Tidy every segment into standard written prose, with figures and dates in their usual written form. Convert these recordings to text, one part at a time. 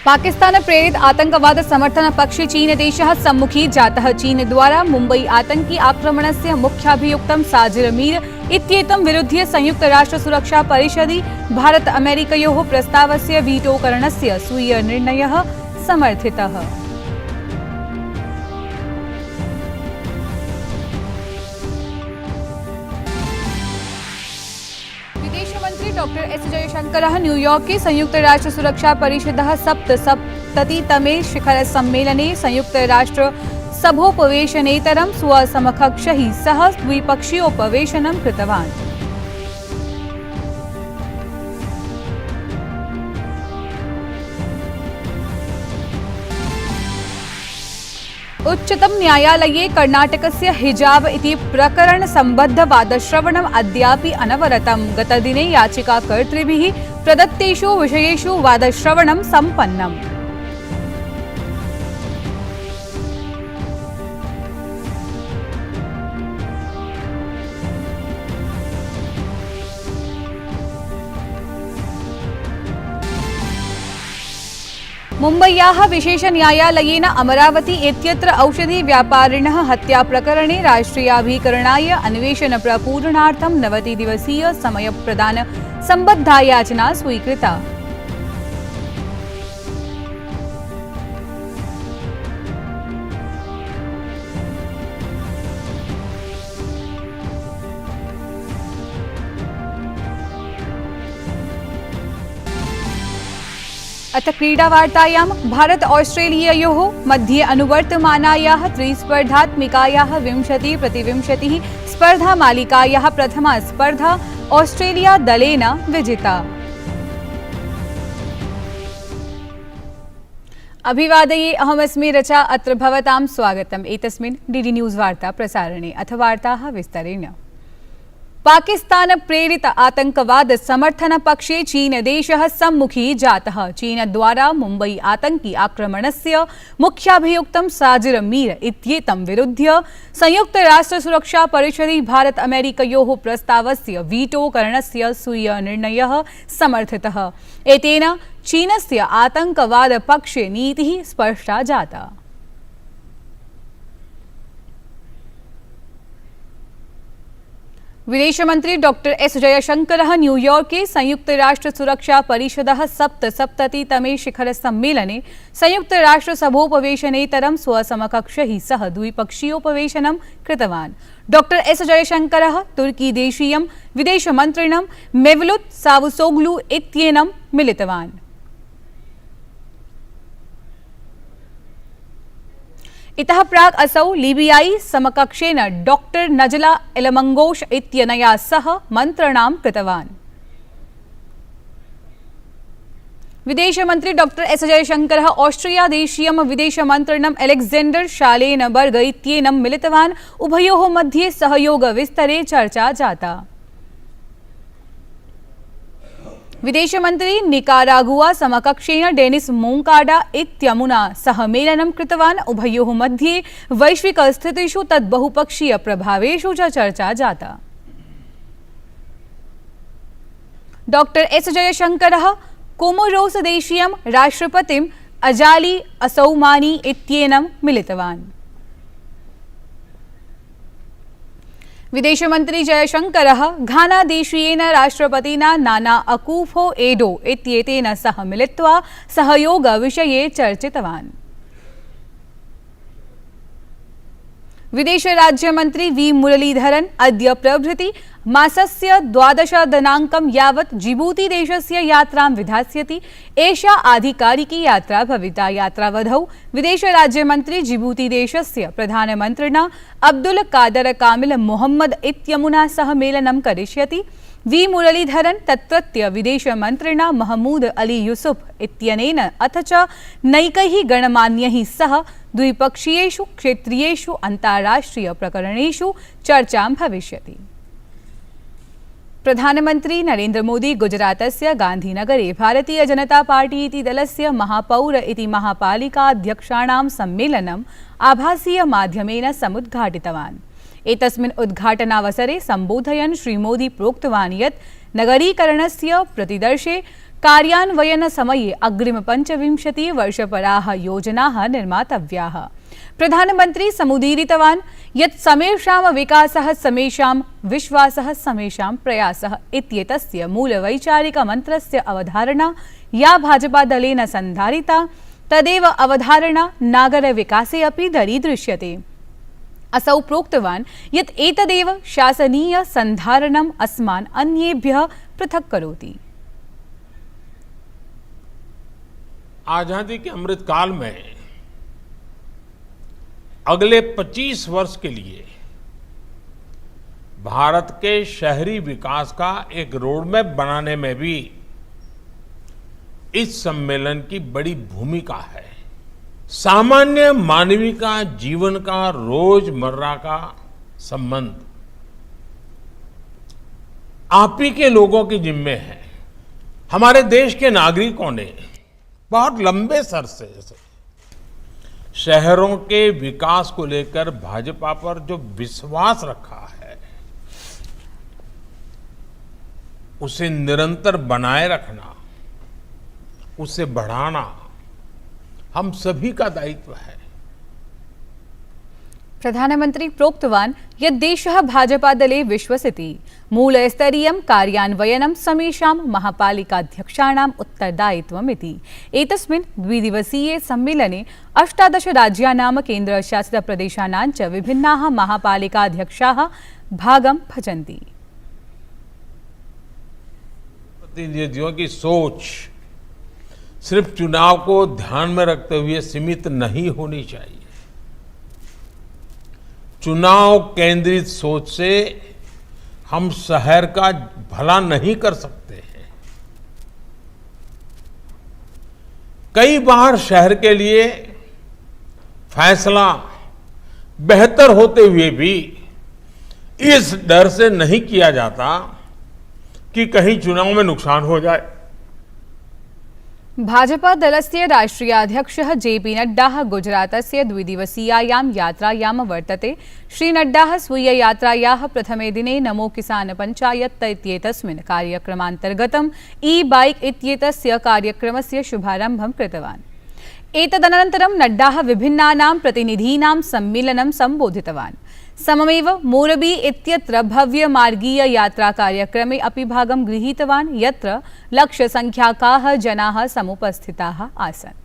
पाकिस्तान प्रेरित आतंकवाद समर्थन पक्षे चीन देशः सम्मुखी जातः। चीन द्वारा मुंबई आतंकी आक्रमणस्य मुख्याभियुक्तं साजिर मीर इत्येतं विरुध्य संयुक्त राष्ट्र सुरक्षा परिषदि भारत अमेरिकयोः प्रस्तावस्य वीटो करणस्य स्वीय निर्णयः समर्थितः। विदेश मंत्री डॉक्टर एस जयशंकरः न्यूयॉर्के संयुक्त राष्ट्र सुरक्षा परिषदः सप्तसप्ततितमे शिखर सम्मेलने संयुक्त राष्ट्र सभोपवेशनेतरं स्वसमकक्षैः सह द्विपक्षीयोपवेशनं कृतवान्। उच्चतम न्यायालये कर्णाटकस्य हिजाब इति प्रकरण संबद्ध वादश्रवणम् अद्यापि अनवरतम्। गतदिने याचिकाकर्तृभिः प्रदत्तेषु विषयेषु वादश्रवणं सम्पन्नम्। मुम्बय्याः विशेष न्यायालयेन अमरावती इत्यत्र औषधि व्यापारिणः हत्या प्रकरणे राष्ट्रियाभिकरणाय अन्वेषण प्रपूरणार्थं 90 दिवसीय समयप्रदान सम्बद्धा याचना स्वीकृता। अथ क्रीडावार्तायां भारत ऑस्ट्रेलिययोः मध्ये अनुवर्तमानायाः त्रिस्पर्धात्मिकायाः 20-20 स्पर्धामालिकायाः प्रथमा स्पर्धा ऑस्ट्रेलिया दलेन विजिता। अभिवादये, अहमस्मि रचा। अत्र भवतां स्वागतम् एतस्मिन् डीडी न्यूज़ वार्ता प्रसारणे। अथ वार्ताः विस्तरेण। पाकिस्तान प्रेरित आतंकवाद समर्थन पक्षे चीन देशः सम्मुखी जातः। चीन द्वारा मुंबई आतंकी आक्रमणस्य मुख्याभियुक्तं साजिर मीर इत्येतं विरुध्य संयुक्त राष्ट्र सुरक्षा परिषदि भारत अमेरिकयोः प्रस्तावस्य वीटो करणस्य स्वीय निर्णयः समर्थितः। एतेन चीनस्य आतंकवाद पक्षे नीतिः स्पष्टा जाता। विदेश मंत्री डॉक्टर एस जयशंकरः न्यूयॉर्के संयुक्त राष्ट्र सुरक्षा परिषदः सप्तसप्ततितमे शिखर सम्मेलने संयुक्त राष्ट्र सभोपवेशनेतरं स्वसमकक्षैः सह द्विपक्षीयोपवेशनं कृतवान्। डॉक्टर एस जयशंकरः तुर्की देशीयं विदेशमन्त्रिणं मेवलुत चावुसोग्लू इत्येनं मिलितवान्। इतः प्राक् असौ लीबियाई समकक्षेन डॉक्टर नजला एलमंगोश इत्यनया सह मन्त्रणां कृतवान्। विदेशमन्त्री डॉक्टर एस जयशंकरः ऑस्ट्रिया देशीयं विदेशमन्त्रिणं अलेक्जेंडर शालेनबर्ग इत्येनं मिलितवान्। उभयोः मध्ये सहयोग विस्तरे चर्चा जाता। विदेशमन्त्री निकारागुआ समकक्षेन डेनिस मोंकाडा इत्यमुना सह मेलनं कृतवान्। उभयोः मध्ये वैश्विक स्थितिषु तत् बहुपक्षीय प्रभावेषु च चर्चा जाता। Doctor S जयशंकरः Comoros देशीयं राष्ट्रपतिं Azali Assoumani इत्येनं मिलितवान्। विदेशमन्त्री जयशंकरः घाना देशीयेन राष्ट्रपतिना नाना अकुफो एडो इत्येतेन सह मिलित्वा सहयोग विषये चर्चितवान्। विदेश राज्यमन्त्री वी मुरलीधरन् अद्य प्रभृति मासस्य 12 दिनाङ्कं यावत् जिबूती देशस्य यात्रां विधास्यति। एषा आधिकारिकी यात्रा भविता। यात्रावधौ विदेश राज्यमन्त्री जिबूती देशस्य प्रधानमन्त्रिणा अब्दुल कादर कामिल मोहम्मद इत्यमुना सह मेलनं करिष्यति। वी मुरलीधरन् तत्रत्य विदेशमन्त्रिणा महमूद अली यूसुफ इत्यनेन अथ च नैकैः गणमान्यैः सह द्विपक्षीयेषु क्षेत्रीयेषु अन्ताराष्ट्रिय प्रकरणेषु चर्चां भविष्यति। प्रधानमन्त्री नरेन्द्र मोदी गुजरातस्य गान्धीनगरे भारतीय जनता पार्टी इति दलस्य महापौर इति महापालिकाध्यक्षाणां सम्मेलनम् आभासीय माध्यमेन समुद्घाटितवान्। एतस्मिन् उद्घाटनावसरे सम्बोधयन् श्रीमोदी प्रोक्तवान् यत् नगरीकरणस्य प्रतिदर्शे कार्यान्वयन समये अग्रिम 25 वर्षपराः योजनाः निर्मातव्याः। प्रधानमन्त्री समुदीरितवान् यत् समेषां विकासः समेषां विश्वासः समेषां प्रयासः इत्येतस्य मूलवैचारिकमन्त्रस्य अवधारणा या भाजपादलेन सन्धारिता तदेव अवधारणा नागरविकासे अपि दरीदृश्यते। असौ प्रोक्तवान् यत् एतदेव शासनीय सन्धारणम् अस्मान् अन्येभ्यः पृथक् करोति। आजादी के अमृत काल में अगले 25 वर्ष के लिए भारत के शहरी विकास का एक रोडमैप बनाने में भी इस सम्मेलन की बड़ी भूमिका है। सामान्य मानवीय का जीवन का रोजमर्रा का संबंध आप ही के लोगों के जिम्मे है। हमारे देश के नागरिकों ने बहुत लंबे अरसे से शहरों के विकास को लेकर भाजपा पर जो विश्वास रखा है उसे निरंतर बनाए रखना, उसे बढ़ाना हम सभी का दायित्व है। प्रधानमंत्री प्रोक्तवान् यत् देशः भाजपादले विश्वसिति। मूलस्तरीयं कार्यान्वयनं समेषां महापालिकाध्यक्षाणाम् उत्तरदायित्वमिति। एतस्मिन् द्विदिवसीये सम्मेलने 18 राज्यानां केन्द्रशासितप्रदेशानां च विभिन्नाः महापालिकाध्यक्षाः भागं भजन्ति। प्रतिनिधियों की सोच सिर्फ चुनाव को ध्यान में रखते हुए सीमित नहीं होनी चाहिए। चुनाव केंद्रित सोच से हम शहर का भला नहीं कर सकते हैं। कई बार शहर के लिए फैसला बेहतर होते हुए भी इस डर से नहीं किया जाता कि कहीं चुनाव में नुकसान हो जाए। भाजपा दलस्य राष्ट्रियाध्यक्षः जेपी नड्डा गुजरातस्य द्विदिवसीयायां यात्रायां वर्तते। श्रीनड्डा स्वीययात्रायाः प्रथमे दिने नमो किसान पंचायत इत्येतस्मिन् कार्यक्रमान्तर्गतम् ई-बाइक इत्येतस्य कार्यक्रमस्य शुभारम्भं कृतवान्। एतदनन्तरं नड्डा विभिन्नानां प्रतिनिधीनां सम्मेलनं सम्बोधितवान्। सममेव मोरबी इत्यत्र भव्य मार्गीय यात्रा कार्यक्रमे अपि भागं गृहीतवान्, यत्र लक्षसंख्याकाः जनाः समुपस्थिताः आसन्।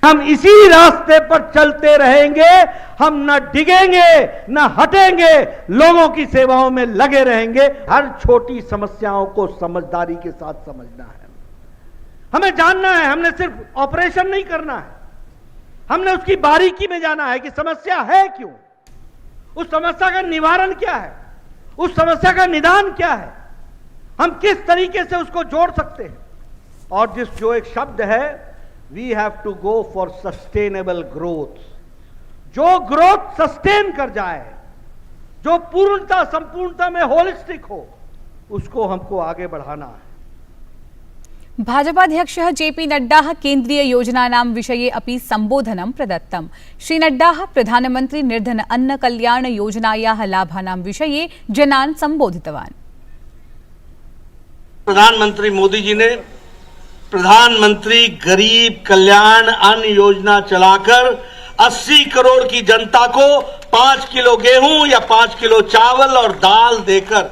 हम इसी रास्ते पर चलते रहेंगे, हम न डिगेंगे न हटेंगे, लोगों की सेवाओं में लगे रहेंगे। हर छोटी समस्याओं को समझदारी के साथ समझना है। हमें जानना है, हमने सिर्फ ऑपरेशन नहीं करना है, हमने उसकी बारीकी में जाना है कि समस्या है क्यों, उस समस्या का निवारण क्या है, उस समस्या का निदान क्या है, हम किस तरीके से उसको जोड़ सकते हैं। और जो एक शब्द है, we have to go for sustainable growth. जो ग्रोथ सस्टेन कर जाए, जो पूर्णता संपूर्णता में होलिस्टिक हो, उसको हमको आगे बढ़ाना है। भाजपाध्यक्षः जेपी नड्डा केन्द्रीय योजनानां विषये अपि सम्बोधनं प्रदत्तम्। श्रीनड्डा प्रधानमंत्री निर्धन अन्न कल्याण योजनायाः लाभानां विषये जनान् सम्बोधितवान्। प्रधानमंत्री मोदी जी ने प्रधानमंत्री गरीब कल्याण अन्न योजना चलाकर 80 करोड़ की जनता को 5 किलो गेहूं या 5 किलो चावल और दाल देकर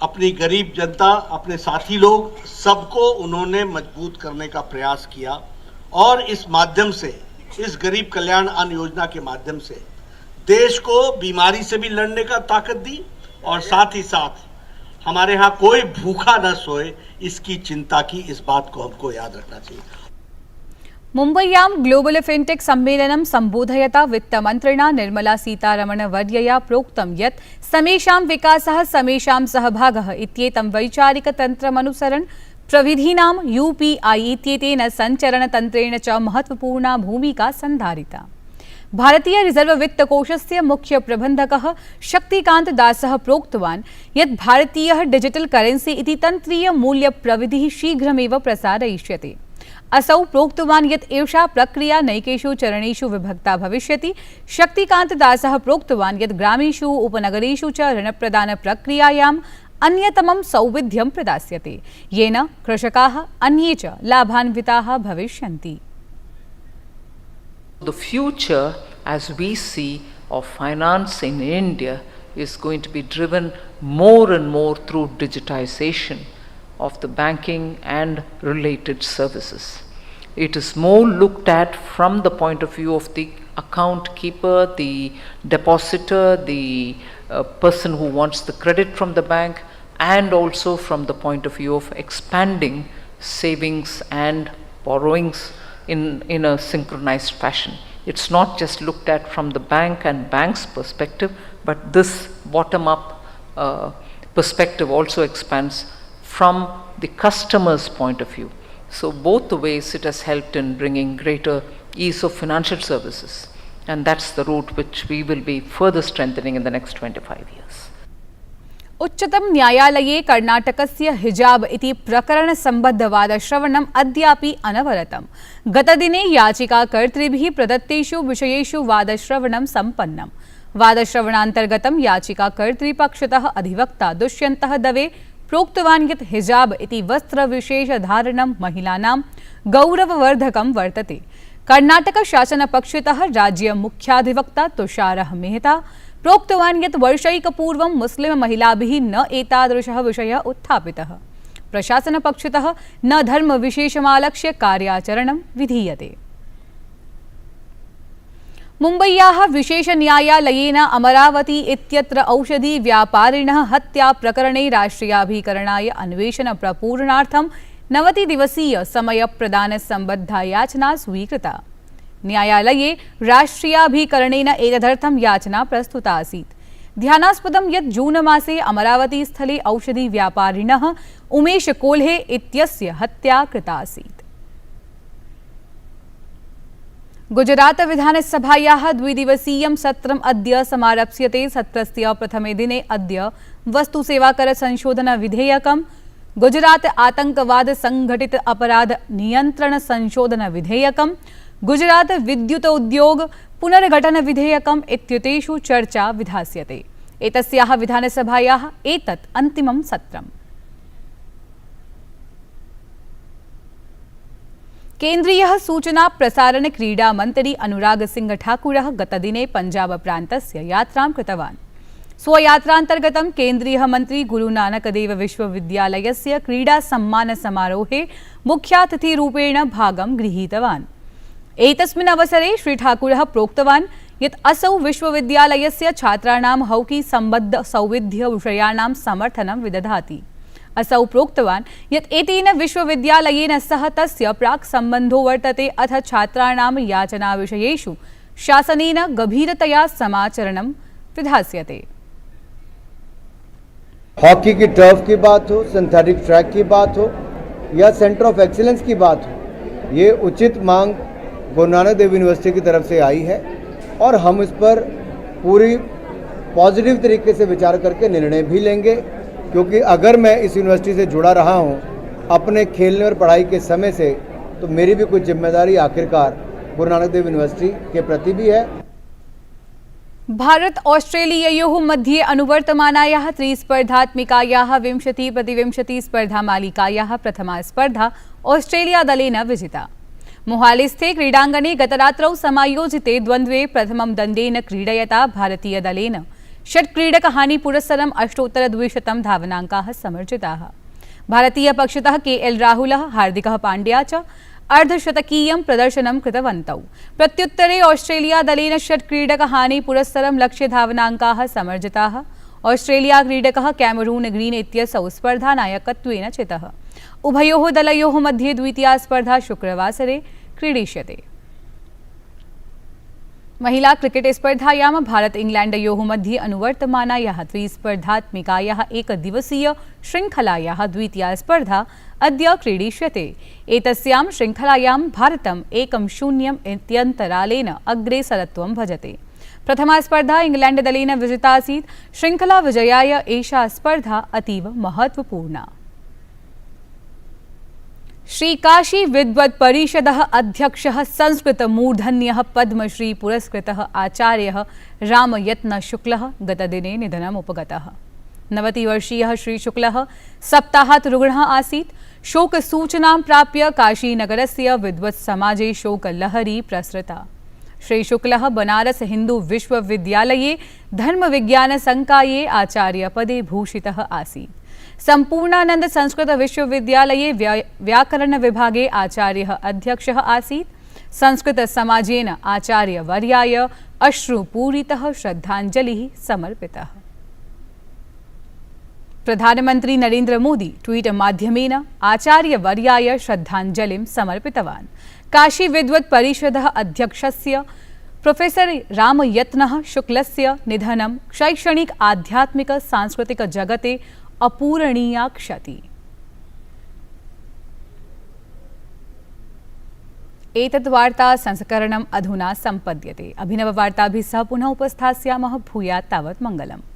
अपनी गरीब जनता, अपने साथी लोग सबको उन्होंने मजबूत करने का प्रयास किया। और इस माध्यम से, इस गरीब कल्याण अन्न योजना के माध्यम से देश को बीमारी से भी लड़ने का ताकत दी और साथ ही साथ हमारे यहाँ कोई भूखा न सोए, इसकी चिंता की। इस बात को हमको याद रखना चाहिए। मुम्बय्यां ग्लोबल फिनटेक सम्मेलनं सम्बोधयता वित्तमन्त्रिणा निर्मला सीतारमण वर्यया प्रोक्तं यत् समेषां विकासः समेषां सहभागः इत्येतं वैचारिकतन्त्रमनुसरन् प्रविधीनां यूपीआई इत्येतेन सञ्चरणतन्त्रेण च महत्वपूर्णा भूमिका सन्धारिता। भारतीय रिजर्व वित्तकोषस्य मुख्य प्रबन्धकः शक्तिकान्त दासः प्रोक्तवान् यत् भारतीयः डिजिटल करेन्सी इति तन्त्रीय मूल्य प्रविधिः शीघ्रमेव प्रसारयिष्यते। असौ प्रोक्तवान् यत् एषा प्रक्रिया नैकेषु चरणेषु विभक्ता भविष्यति। शक्तिकान्त दासः प्रोक्तवान् यत् ग्रामेषु उपनगरेषु च ऋणप्रदान प्रक्रियायाम् अन्यतमं सौविध्यं प्रदास्यते, येन कृषकाः अन्ये च लाभान्विताः भविष्यन्ति। The future, as we see, of finance in India is going to be driven more and more through digitization of the banking and related services. It is more looked at from the point of view of the account keeper, the depositor, the person who wants the credit from the bank, and also from the point of view of expanding savings and borrowings in a synchronized fashion. It's not just looked at from the bank and bank's perspective, but this bottom-up perspective also expands from the customer's point of view. So both the ways it has helped in bringing greater ease of financial services, and that's the route which we will be further strengthening in the next 25 years. उच्चतम न्यायालये कर्णाटकस्य हिजाब इति प्रकरण सम्बद्धवादश्रवणम् अद्यापि अनवरतम्। गतदिने याचिकाकर्तृभिः प्रदत्तेषु विषयेषु वादश्रवणं सम्पन्नम्। वादश्रवणान्तर्गतं याचिकाकर्तृपक्षतः अधिवक्ता दुष्यन्तः दवे प्रोक्तवान् यत् हिजाब इति वस्त्रविशेषधारणं महिलानां गौरववर्धकं वर्तते। कर्णाटक शासनपक्षतः राज्य मुख्याधिवक्ता तुषारः मेहता प्रोक्तवान् यत् वर्षैकपूर्वं मुस्लिम महिलाभिः न एतादृशः विषयः उत्थापितः। प्रशासनपक्षतः न धर्मविशेषमालक्ष्य कार्याचरणं विधीयते। मुम्बय्याः विशेषन्यायालयेन अमरावती इत्यत्र औषधि व्यापारिणः हत्या प्रकरणे राष्ट्रियाभिकरणाय अन्वेषण प्रपूरणार्थं 90 दिवसीय समयप्रदानसम्बद्धा याचना स्वीकृता। न्यायालये राष्ट्रियाभिकरणेन एतदर्थं याचना प्रस्तुता आसीत्। ध्यानास्पदं यत् जून मासे अमरावती स्थले औषधि व्यापारिणः उमेश कोल्हे इत्यस्य हत्या कृता आसीत्। गुजरात विधानसभायाः द्विदिवसीयं सत्रम् अद्य समारप्स्यते। सत्रस्य प्रथमे दिने अद्य वस्तुसेवाकर संशोधन विधेयकं, गुजरात आतंकवाद संघटित अपराध नियंत्रण संशोधन विधेयकं, गुजरात विद्युतोद्योग पुनर्गठन विधेयकम् इत्येतेषु चर्चा विधास्यते। एतस्याः विधानसभायाः एतत् अन्तिमं सत्रम्। केन्द्रीयः सूचना प्रसारण क्रीडा मन्त्री अनुराग सिंह ठाकुरः गतदिने पंजाब प्रान्तस्य यात्रां कृतवान्। स्वयात्रान्तर्गतं केन्द्रीयः मन्त्री गुरुनानकदेव विश्वविद्यालयस्य क्रीडा सम्मान समारोहे मुख्यातिथिरूपेण भागं गृहीतवान्। एतस्मिन् अवसरे श्री ठाकुरः प्रोक्तवान् यत् असौ विश्वविद्यालयस्य छात्राणां हॉकी सम्बद्ध सौविध्य विषयाणां समर्थनं विदधाति। असौ प्रोक्तवान् यत् एतेन विश्वविद्यालयेन सह तस्य प्राक् सम्बन्धो वर्तते, अथ छात्राणां याचनाविषयेषु शासनेन गभीरतया समाचरणं विधास्यते। हॉकी की टर्फ की बात हो, सिंथेटिक ट्रैक की बात हो या सेंटर ऑफ एक्सीलेंस की बात हो, ये उचित मांग गुरु नानक देव यूनिवर्सिटी की तरफ से आई है और हम इस पर पूरी पॉजिटिव तरीके से विचार करके निर्णय भी लेंगे, क्योंकि अगर मैं इस यूनिवर्सिटी से जुड़ा रहा हूँ अपने खेलने और पढ़ाई के समय से, तो मेरी भी कुछ जिम्मेदारी आखिरकार गुरु नानक देव यूनिवर्सिटी के प्रति भी है। भारत ऑस्ट्रेलिययोः मध्ये अनुवर्तमानायाः त्रिस्पर्धात्मिकायाः 20-20 स्पर्धामालिकायाः प्रथमा स्पर्धा ऑस्ट्रेलिया दलेन विजिता। मोहालीस्थे क्रीडाङ्गणे गतरात्रौ समायोजिते द्वन्द्वे प्रथमं दण्डेन क्रीडयता भारतीयदलेन षट्क्रीडकहानिपुरस्सरं 8,200 धावनाङ्काः समर्जिताः। भारतीयपक्षतः KL राहुलः, हार्दिकः पाण्ड्या च अर्धशतकीयं प्रदर्शनं कृतवन्तौ। प्रत्युत्तरे ऑस्ट्रेलिया दलेन षट्क्रीडकहानिपुरस्सरं लक्ष्यधावनाङ्काः समर्जिताः। ऑस्ट्रेलिया क्रीडकः कैमरून ग्रीन इत्यसौ स्पर्धानायकत्वेन चितः। उभयोः दलयोः मध्ये द्वितीया स्पर्धा शुक्रवासरे क्रीडिष्यते। महिला क्रिकेट स्पर्धायां भारत इंग्लैंडयोः मध्ये अनुवर्तमानायाः त्रिस्पर्धात्मिकायाः एकदिवसीय श्रृङ्खलायाः द्वितीया स्पर्धा अद्य क्रीडिष्यते। एतस्यां श्रृङ्खलायां भारतं 1-0 इत्यन्तरालेन अग्रेसरत्वं भजते। प्रथमा स्पर्धा इंग्लैंडदलेन विजिता आसीत्। श्रृङ्खला विजयाय एषा स्पर्धा अतीव महत्वपूर्णा। श्रीकाशी विद्वत् परिषदः अध्यक्षः संस्कृत मूर्धन्यः पद्मश्री पुरस्कृतः आचार्यः रामयत्न शुक्लः गतदिने निधनम् उपगतः। 90-वर्षीयः श्रीशुक्लः सप्ताहात् रुग्णः आसीत्। शोकसूचनां प्राप्य काशीनगरस्य विद्वत्समाजे शोकलहरी प्रसृता। श्रीशुक्लः बनारस हिन्दू विश्वविद्यालये धर्मविज्ञानसंकाये आचार्यपदे भूषितः आसीत्। सम्पूर्णानन्द संस्कृत विश्वविद्यालये व्याकरणविभागे आचार्यः अध्यक्षः आसीत्। संस्कृतसमाजेन आचार्यवर्याय अश्रुपूरितः श्रद्धाञ्जलिः समर्पितः। प्रधानमन्त्री नरेन्द्र मोदी ट्वीट माध्यमेन आचार्यवर्याय श्रद्धाञ्जलिं समर्पितवान्। काशी विद्वत् परिषदः अध्यक्षस्य प्रोफेसर रामयत्नः शुक्लस्य निधनं शैक्षणिक आध्यात्मिक सांस्कृतिक जगते अपूरणीया क्षतिः। एतत् वार्ता संस्करणम् अधुना सम्पद्यते। अभिनववार्ताभिः सह पुनः उपस्थास्यामः। भूयात् तावत् मङ्गलम्।